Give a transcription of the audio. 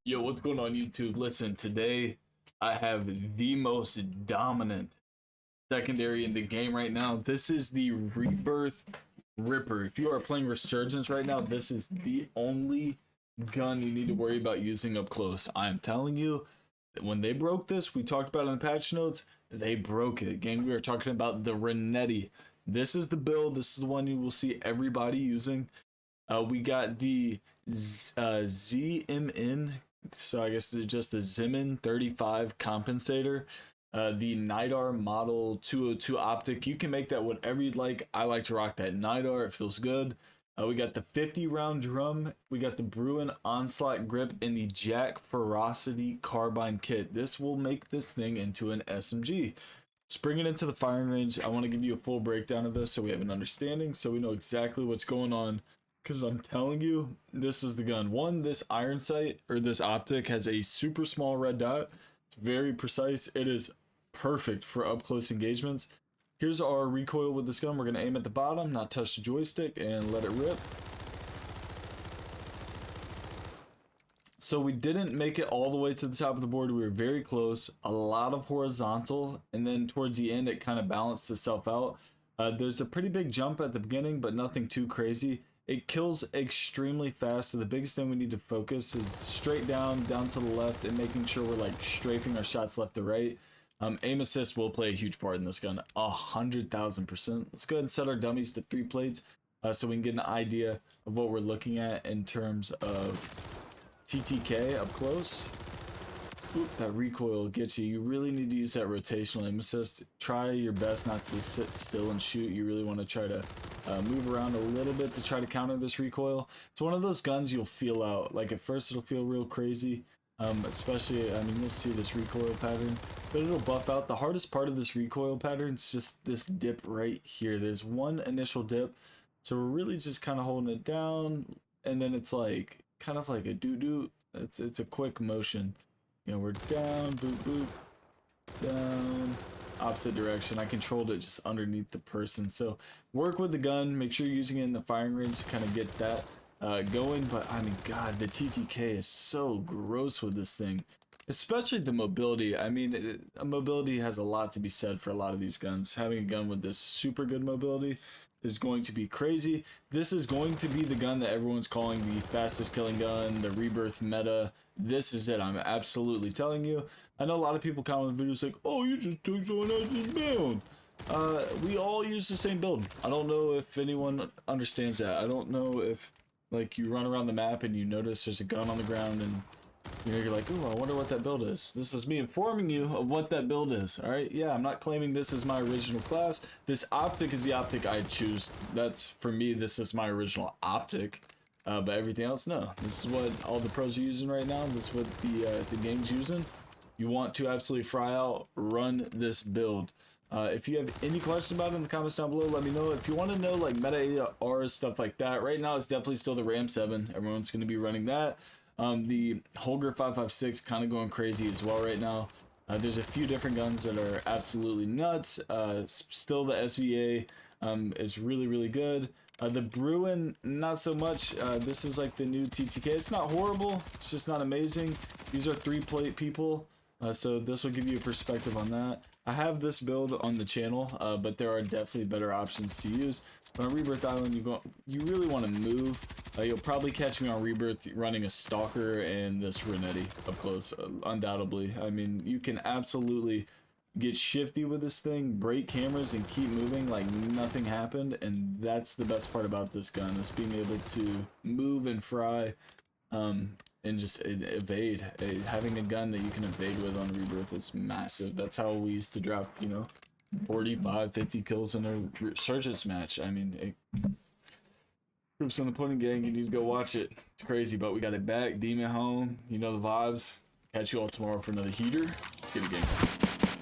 Yo, what's going on YouTube? Listen, today I have the most dominant secondary in the game right now. This is the Rebirth Ripper. If you are playing Resurgence right now, this is the only gun you need to worry about using up close. I am telling you, when they broke this, we talked about it in the patch notes, they broke it. Gang, we are talking about the Renetti. This is the build. This is the one you will see everybody using. We got the ZMN, so I guess it's just the Zimin 35 compensator. The NIDAR Model 202 optic. You can make that whatever you'd like. I like to rock that NIDAR. It feels good. We got the 50 round drum. We got the Bruin Onslaught grip and the Jack Ferocity carbine kit. This will make this thing into an SMG. Let's bring it into the firing range. I want to give you a full breakdown of this so we have an understanding, so we know exactly what's going on. Because I'm telling you, this is the gun. One, this iron sight, or this optic, has a super small red dot. It's very precise. It is perfect for up-close engagements. Here's our recoil with this gun. We're going to aim at the bottom, not touch the joystick, and let it rip. So we didn't make it all the way to the top of the board. We were very close. A lot of horizontal, and then towards the end, it kind of balanced itself out. There's a pretty big jump at the beginning, but nothing too crazy. It kills extremely fast, so the biggest thing we need to focus is straight down to the left, and making sure we're like strafing our shots left to right. Aim assist will play a huge part in this gun, 100,000%. Let's go ahead and set our dummies to 3 plates so we can get an idea of what we're looking at in terms of TTK up close. Oop, that recoil will get you. You really need to use that rotational aim assist. Try your best not to sit still and shoot. You really want to try to move around a little bit to try to counter this recoil. It's one of those guns you'll feel out. Like at first it'll feel real crazy, especially, I mean, you'll see this recoil pattern, but it'll buff out. The hardest part of this recoil pattern is just this dip right here. There's one initial dip, so we're really just kind of holding it down, and then it's like kind of like a doo-doo. It's a quick motion. You know, we're down, boop, boop, down, opposite direction. I controlled it just underneath the person. So work with the gun, make sure you're using it in the firing range to kind of get that going. But I mean, God, the TTK is so gross with this thing, especially the mobility. I mean, mobility has a lot to be said for a lot of these guns. Having a gun with this super good mobility is going to be crazy. This is going to be the gun that everyone's calling the fastest killing gun, the Rebirth meta. This is it. I'm absolutely telling you. I know a lot of people comment on videos like, oh, you just took someone else's build. We all use the same build. I don't know if anyone understands that. I don't know if, like, you run around the map and you notice there's a gun on the ground and you're like, oh, I wonder what that build is. This is me informing you of what that build is. All right, yeah, I'm not claiming this is my original class. This optic is the optic I choose. That's, for me, this is my original optic. But everything else, no. This is what all the pros are using right now. This is what the game's using. You want to absolutely fry out, run this build. If you have any questions about it in the comments down below, let me know. If you want to know like meta ARs, stuff like that, right now it's definitely still the Ram 7. Everyone's going to be running that. The Holger 556 kind of going crazy as well right now. There's a few different guns that are absolutely nuts. Still the SVA is really, really good. The Bruin, not so much. This is like the new TTK. It's not horrible, it's just not amazing. These are 3-plate people, so this will give you a perspective on that. I have this build on the channel, but there are definitely better options to use. On Rebirth Island, you really want to move. You'll probably catch me on Rebirth running a Stalker and this Renetti up close, undoubtedly. I mean, you can absolutely get shifty with this thing, break cameras, and keep moving like nothing happened. And that's the best part about this gun, is being able to move and fry and just evade. Having a gun that you can evade with on Rebirth is massive. That's how we used to drop, you know, 45, 50 kills in a Resurgence match. I mean, Groups on the Pudding Gang, you need to go watch it. It's crazy, but we got it back. Demon home, you know the vibes. Catch you all tomorrow for another heater. Get a game.